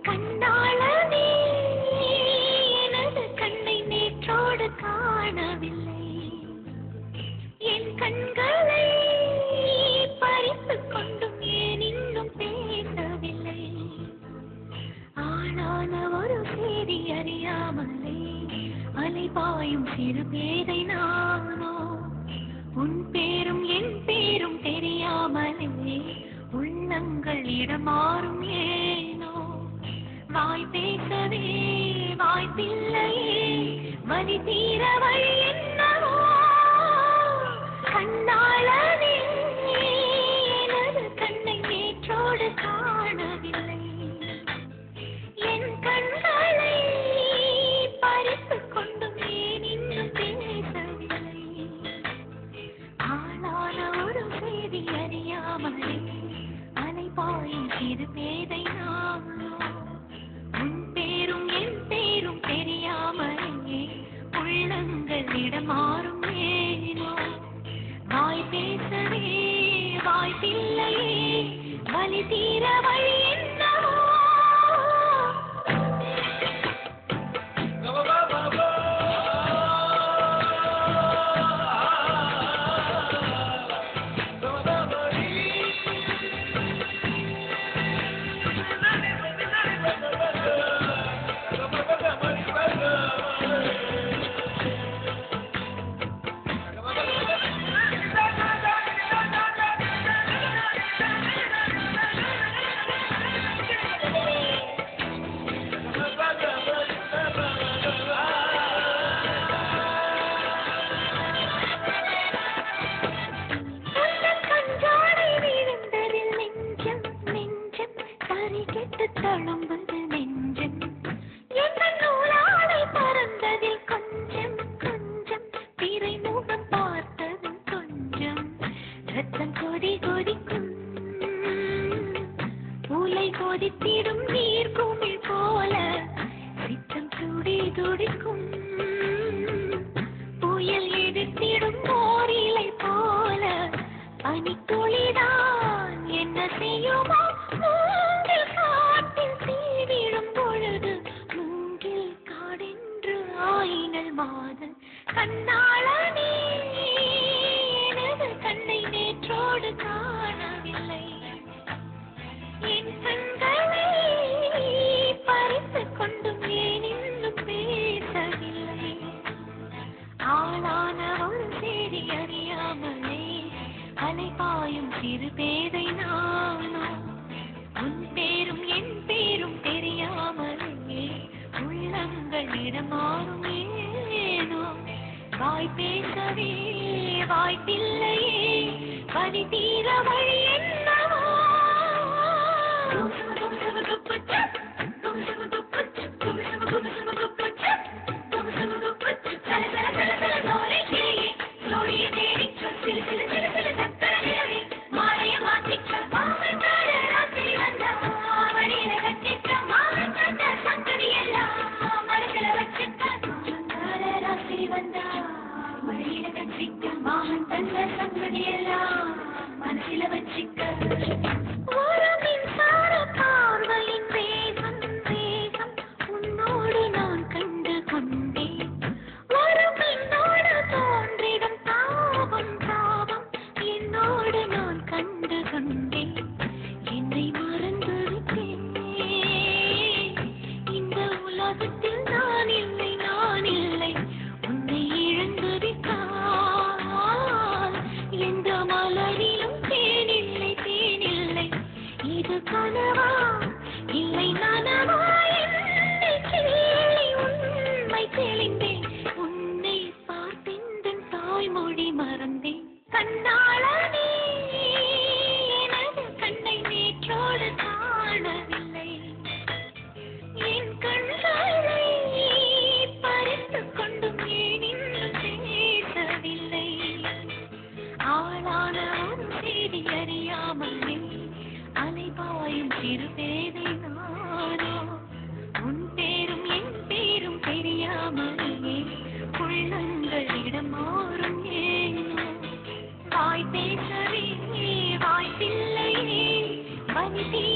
கண்ணாளனே எனது கண்ணை நேற்றோடு காணவில்லை, என் கண்களை பறித்துக் கொண்டும் ஏன் இன்னும் பேசவில்லை. ஆளான ஒரு செய்தி அறியாமலே அலைபாயும் சிறு பேரை நானோ, உன் பேரும் என் பேரும் தெரியாமலே உள்ளங்கள் இடமாறும் ஏனோ. வாய் பேசவே வாய்ப்பில்லையே, வலி தீர வழி என்னவோ. கண்ணாளனே எனது கண்ணை நேற்றோடு காணவில்லை, என் கண்களை பறித்துக் கொண்டும் ஏன் இன்னும் பேசவில்லை. ஆளான ஒரு செய்தி அறியாமலே அலைபாயும் சிறு பேதை நானோ, உன் பேரும் என் பேரும் தெரியாமலே உள்ளங்கள் இடமாறும் ஏனோ. வாய் பேசவே வாய்ப்பில்லையே, வலி தீர வழி என்னவோ. தழும்புது நெஞ்சம், என்ன நூலாடை பறந்ததில் கொஞ்சம் கொஞ்சம் பிறை முகம் பார்த்ததும் கொஞ்சம். ரத்தம் கொதி கொதிக்கும், பூலை கொதித்திடும் நீர் குமிழ் போல சித்தம் துடி துடிக்கும். புயல் எதிர்த்திடும் ஓரிலை போல பனித்துளிதான் என்ன செய்யுமோ. மூங்கில் காட்டில் தீ விழும் பொழுது மூங்கில் காடென்று ஆயினல் மாதல். கண்ணாளனே எனது கண்ணை நேற்றோடு காணவில்லை, என் கண்களை பறித்துக் கொண்டும் ஏன் இன்னும் பேசவில்லை. ஆளான ஒரு செய்தி அறியாமலே அலைபாயும் சிறு பேதை நானோ, உன் பேரும் என் பேரும் தெரியாமலே உள்ளங்கள் இடமாறும் ஏனோ. வாய் பேசவே வாய்ப்பில்லையே, வலி தீர வழி என்னவோ. மனசில வச்சிக்க ஒரு மின்சார பார்வையின் வேகம் வேகம் உன்னோடு நான் கண்டு கொண்டேன். ஒரு பெண்ணோடு தோன்றிடும் தாபம் தாபம் என்னோடு நான் கண்டு கொண்டேன். என்னை மறந்து விட்டேன், இந்த உலகத்தில் நான் இல்லை நான் இல்லை. உன்னை இழந்து விட்டால் எந்த மலரிலும் தேனில்லை தேனில்லை. இது கனவா இல்லை நனவா என்னை கேள்வி உண்மை தெளிந்தேன். உன்னை பார்த்தெந்தன் தாய்மொழி மறந்தேன். கண்ணாளனே எனது கண்ணை நேற்றோடு காணவில்லை, என் கண்களை சிறு பேதை நானோ உன் பேரும் என் பேரும் தெரியாமலே உள்ளங்கள் இடம் மாறும் ஏனோ வாய் பேசவே வாய்ப்பில்லையே வலிதே